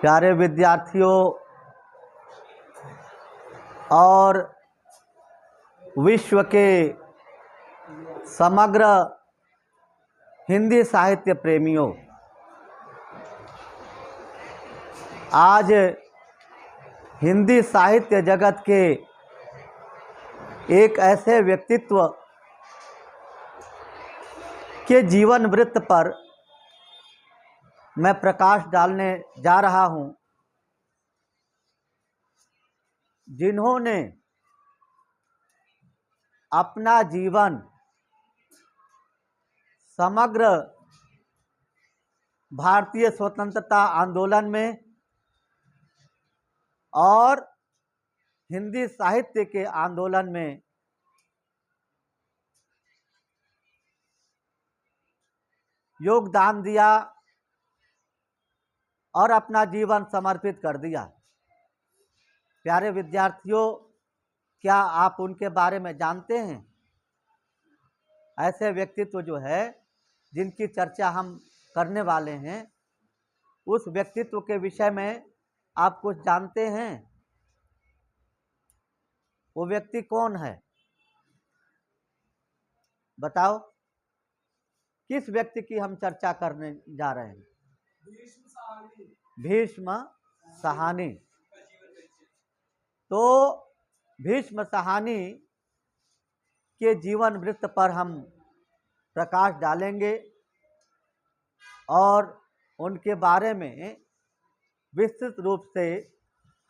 प्यारे विद्यार्थियों और विश्व के समग्र हिंदी साहित्य प्रेमियों, आज हिंदी साहित्य जगत के एक ऐसे व्यक्तित्व के जीवन वृत्त पर मैं प्रकाश डालने जा रहा हूं, जिन्होंने अपना जीवन समग्र भारतीय स्वतंत्रता आंदोलन में और हिंदी साहित्य के आंदोलन में योगदान दिया और अपना जीवन समर्पित कर दिया। प्यारे विद्यार्थियों, क्या आप उनके बारे में जानते हैं? ऐसे व्यक्तित्व जो है जिनकी चर्चा हम करने वाले हैं, उस व्यक्तित्व के विषय में आप कुछ जानते हैं? वो व्यक्ति कौन है? बताओ, किस व्यक्ति की हम चर्चा करने जा रहे हैं? भीष्म साहनी। तो भीष्म साहनी के जीवन वृत्त पर हम प्रकाश डालेंगे और उनके बारे में विस्तृत रूप से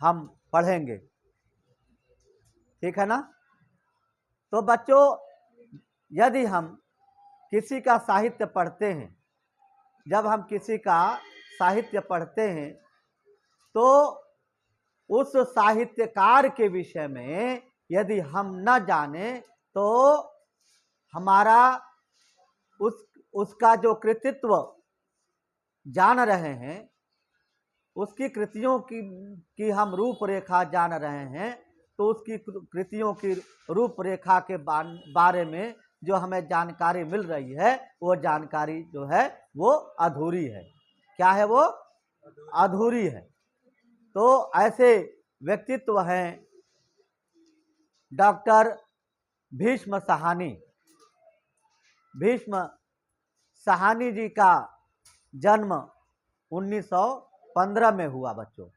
हम पढ़ेंगे। ठीक है ना? तो बच्चों, यदि हम किसी का साहित्य पढ़ते हैं, जब हम किसी का साहित्य पढ़ते हैं तो उस साहित्यकार के विषय में यदि हम न जाने तो हमारा उसका जो कृतित्व जान रहे हैं, उसकी कृतियों की हम रूपरेखा जान रहे हैं, तो उसकी कृतियों की रूपरेखा के बारे में जो हमें जानकारी मिल रही है, वो जानकारी जो है वो अधूरी है। क्या है वो? अधूरी है। तो ऐसे व्यक्तित्व हैं डॉक्टर भीष्म साहनी। भीष्म साहनी जी का जन्म 1915 में हुआ बच्चों,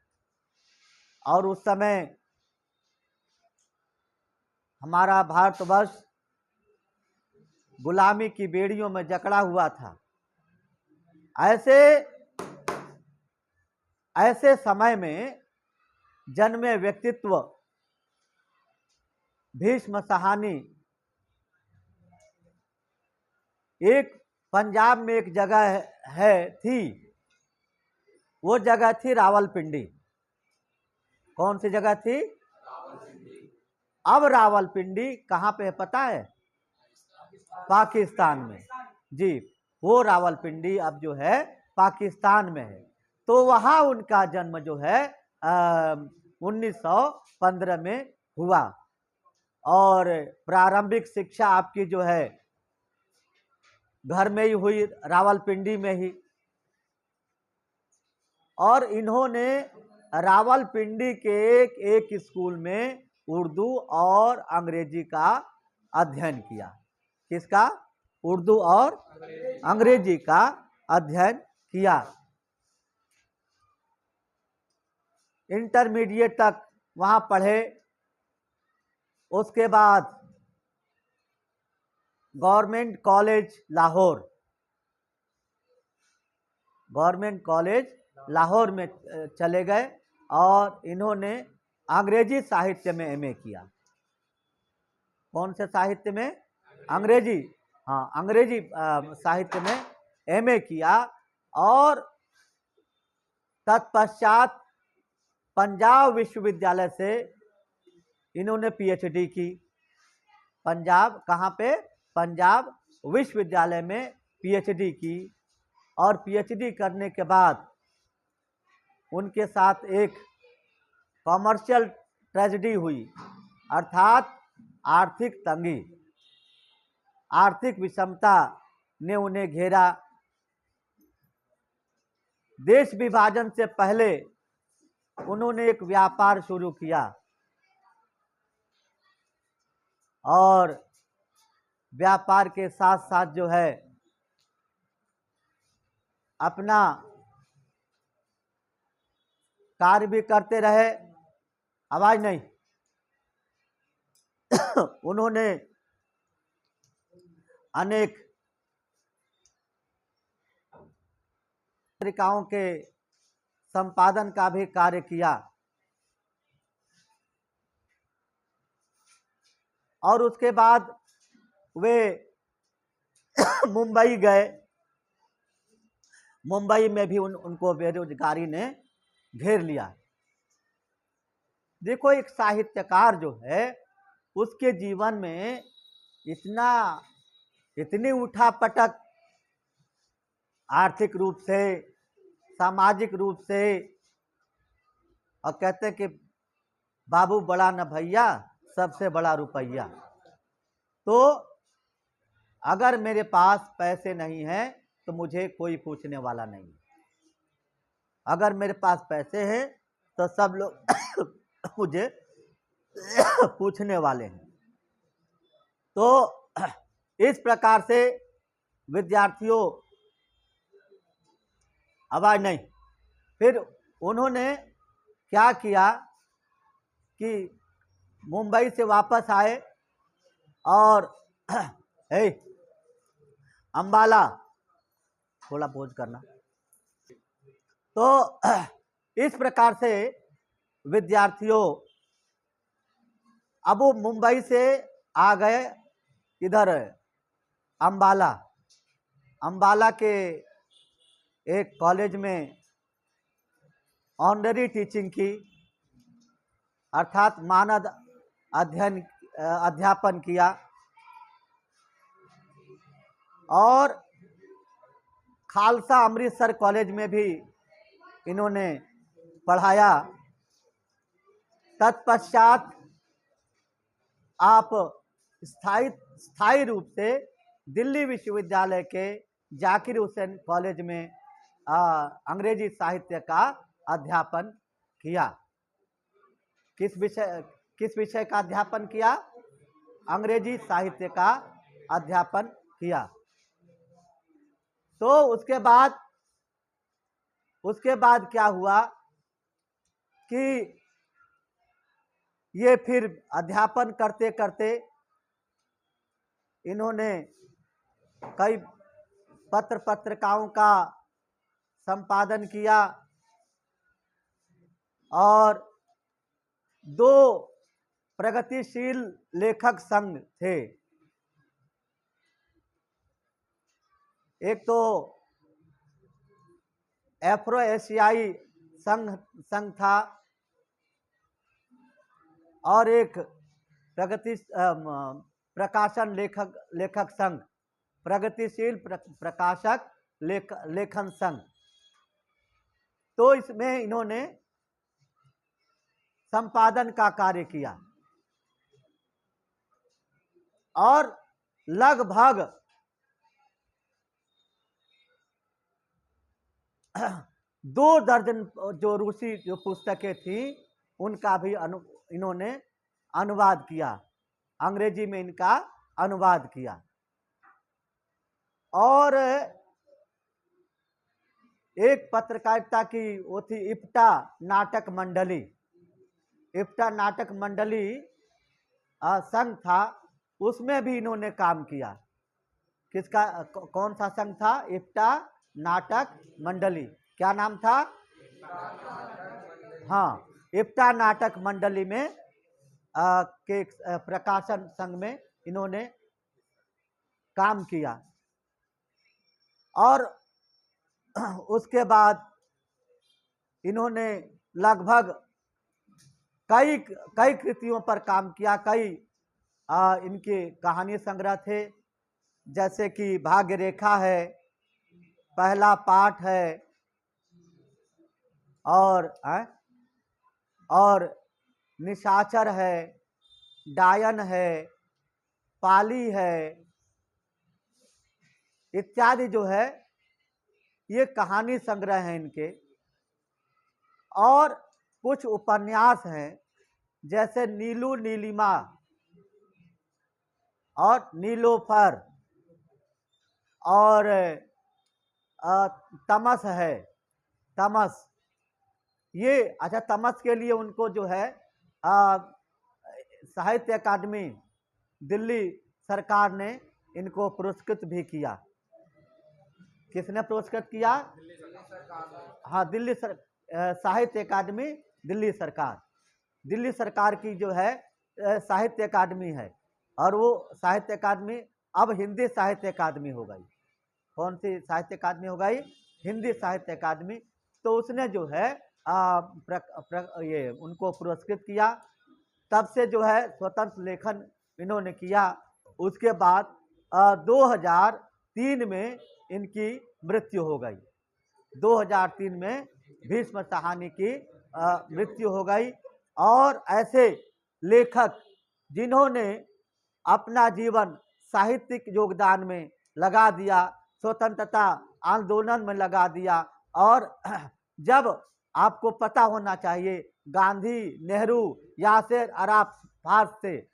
और उस समय हमारा भारतवर्ष गुलामी की बेड़ियों में जकड़ा हुआ था। ऐसे समय में जन्मे व्यक्तित्व भीष्म साहनी एक पंजाब में एक जगह थी, वो जगह थी रावलपिंडी। कौन सी जगह थी? अब रावलपिंडी कहाँ पे है पता है? पाकिस्तान में। जी, वो रावलपिंडी अब जो है पाकिस्तान में है। तो वहाँ उनका जन्म जो है 1915 में हुआ, और प्रारंभिक शिक्षा आपकी जो है घर में ही हुई, रावलपिंडी में ही। और इन्होंने रावलपिंडी के एक स्कूल में उर्दू और अंग्रेजी का अध्ययन किया। किसका? उर्दू और अंग्रेजी का अध्ययन किया। इंटरमीडिएट तक वहाँ पढ़े। उसके बाद गवर्नमेंट कॉलेज लाहौर में चले गए और इन्होंने अंग्रेजी साहित्य में एमए किया। कौन से साहित्य में? अंग्रेजी। हाँ, अंग्रेजी साहित्य में एमए किया, और तत्पश्चात पंजाब विश्वविद्यालय से इन्होंने पीएचडी की। पंजाब कहाँ पे? पंजाब विश्वविद्यालय में पीएचडी की, और पीएचडी करने के बाद उनके साथ एक कॉमर्शियल ट्रेजेडी हुई, अर्थात आर्थिक तंगी। आर्थिक विषमता ने उन्हें घेरा। देश विभाजन से पहले उन्होंने एक व्यापार शुरू किया और व्यापार के साथ साथ जो है अपना कार्य भी करते रहे। आवाज नहीं। उन्होंने अनेक पत्रिकाओं के संपादन का भी कार्य किया और उसके बाद वे मुंबई गए। मुंबई में भी उनको बेरोजगारी ने घेर लिया। देखो, एक साहित्यकार जो है उसके जीवन में इतनी उठापटक, आर्थिक रूप से, सामाजिक रूप से, और कहते कि बाबू बड़ा न भैया, सबसे बड़ा रुपया। तो अगर मेरे पास पैसे नहीं हैं तो मुझे कोई पूछने वाला नहीं। अगर मेरे पास पैसे हैं तो सब लोग मुझे पूछने वाले हैं। तो इस प्रकार से विद्यार्थियों, आवाज नहीं, फिर उन्होंने क्या किया कि मुंबई से वापस आए और अंबाला, थोड़ा पॉज करना। तो इस प्रकार से विद्यार्थियों अब वो मुंबई से आ गए इधर अंबाला। अंबाला के एक कॉलेज में ऑनरी टीचिंग की, अर्थात मानद अध्यापन किया और खालसा अमृतसर कॉलेज में भी इन्होंने पढ़ाया। तत्पश्चात आप स्थायी रूप से दिल्ली विश्वविद्यालय के जाकिर हुसैन कॉलेज में अंग्रेजी साहित्य का अध्यापन किया। किस विषय का अध्यापन किया? अंग्रेजी साहित्य का अध्यापन किया। तो उसके बाद क्या हुआ कि ये फिर अध्यापन करते करते इन्होंने कई पत्रिकाओं का संपादन किया और 2 प्रगतिशील लेखक संघ थे। एक तो एफ्रो एशियाई संघ था और एक प्रकाशन लेखक संघ, प्रगतिशील प्रकाशक लेखन संघ। तो इसमें इन्होंने संपादन का कार्य किया और लगभग 2 दर्जन जो रूसी जो पुस्तकें थी उनका भी इन्होंने अनुवाद किया, अंग्रेजी में इनका अनुवाद किया। और एक पत्रकारिता की वो थी इप्टा नाटक मंडली। इप्टा नाटक मंडली संघ था, उसमें भी इन्होंने काम किया। किसका, कौन सा संघ था? इप्टा नाटक मंडली। क्या नाम था? हाँ, इप्टा नाटक मंडली में के प्रकाशन संघ में इन्होंने काम किया। और उसके बाद इन्होंने लगभग कई कृतियों पर काम किया। कई इनके कहानी संग्रह थे, जैसे कि भाग्य रेखा है, पहला पाठ है, और निशाचर है, डायन है, पाली है, इत्यादि जो है ये कहानी संग्रह हैं इनके। और कुछ उपन्यास हैं जैसे नीलू नीलिमा और नीलोफर और तमस है, तमस। ये अच्छा, तमस के लिए उनको जो है साहित्य अकादमी दिल्ली सरकार ने इनको पुरस्कृत भी किया। किसने पुरस्कृत किया? हाँ, दिल्ली साहित्य अकादमी दिल्ली सरकार की जो है साहित्य अकादमी है। और वो साहित्य अकादमी अब हिंदी साहित्य अकादमी हो गई। कौन सी साहित्य अकादमी हो गई? हिंदी साहित्य अकादमी। तो उसने जो है ये उनको पुरस्कृत किया। तब से जो है स्वतंत्र लेखन इन्होंने किया। उसके बाद 2003 में इनकी मृत्यु हो गई। 2003 में भीष्म साहनी की मृत्यु हो गई। और ऐसे लेखक जिन्होंने अपना जीवन साहित्यिक योगदान में लगा दिया, स्वतंत्रता आंदोलन में लगा दिया। और जब आपको पता होना चाहिए गांधी, नेहरू, यासिर अराफात से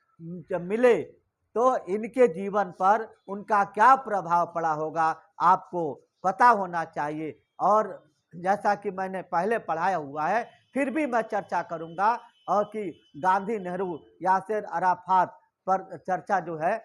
जब मिले तो इनके जीवन पर उनका क्या प्रभाव पड़ा होगा आपको पता होना चाहिए। और जैसा कि मैंने पहले पढ़ाया हुआ है, फिर भी मैं चर्चा करूंगा और कि गांधी, नेहरू, यासिर अराफात पर चर्चा जो है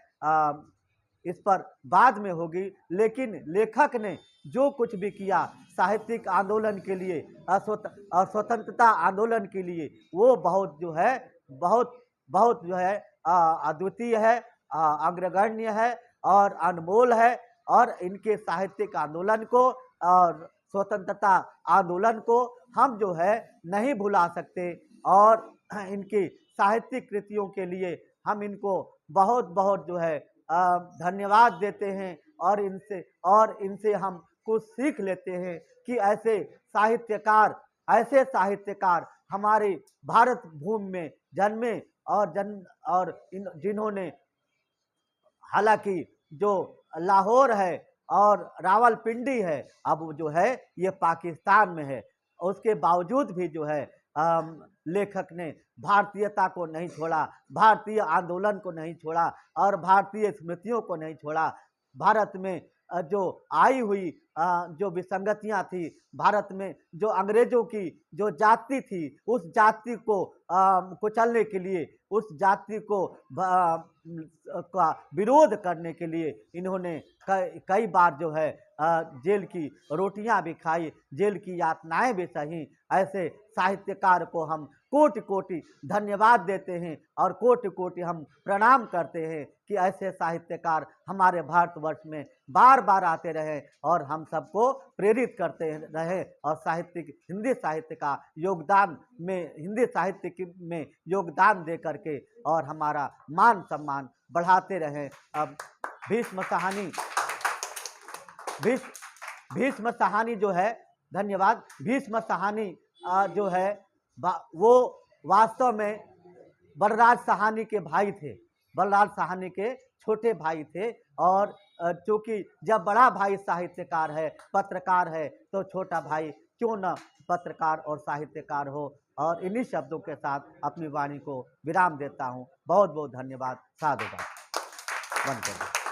इस पर बाद में होगी। लेकिन लेखक ने जो कुछ भी किया साहित्यिक आंदोलन के लिए और स्वतंत्रता आंदोलन के लिए, वो बहुत जो है बहुत जो है अद्वितीय है, अग्रगण्य है और अनमोल है। और इनके साहित्यिक आंदोलन को और स्वतंत्रता आंदोलन को हम जो है नहीं भुला सकते। और इनकी साहित्यिक कृतियों के लिए हम इनको बहुत बहुत जो है धन्यवाद देते हैं। और इनसे हम कुछ सीख लेते हैं कि ऐसे साहित्यकार हमारे भारत भूमि में जन्मे और जिन्होंने, हालांकि जो लाहौर है और रावलपिंडी है अब जो है ये पाकिस्तान में है, उसके बावजूद भी जो है लेखक ने भारतीयता को नहीं छोड़ा, भारतीय आंदोलन को नहीं छोड़ा और भारतीय स्मृतियों को नहीं छोड़ा। भारत में जो आई हुई जो विसंगतियां थी, भारत में जो अंग्रेजों की जो जाति थी, उस जाति को कुचलने के लिए, उस जाति को का विरोध करने के लिए इन्होंने कई बार जो है जेल की रोटियां भी खाई, जेल की यातनाएं भी सही। ऐसे साहित्यकार को हम कोटि कोटि धन्यवाद देते हैं और कोटि कोटि हम प्रणाम करते हैं कि ऐसे साहित्यकार हमारे भारतवर्ष में बार बार आते रहे और हम सबको प्रेरित करते रहे। और हिंदी साहित्य का योगदान में, हिंदी साहित्य में योगदान दे करके और हमारा मान सम्मान बढ़ाते रहे। अब भीष्म साहनी जो है, धन्यवाद। भीष्म साहनी जो है वो वास्तव में बलराज साहनी के भाई थे, बलराज साहनी के छोटे भाई थे। और चूंकि जब बड़ा भाई साहित्यकार है, पत्रकार है, तो छोटा भाई क्यों न पत्रकार और साहित्यकार हो। और इन्हीं शब्दों के साथ अपनी वाणी को विराम देता हूँ। बहुत बहुत धन्यवाद। साधुवाद। बंद कर दो।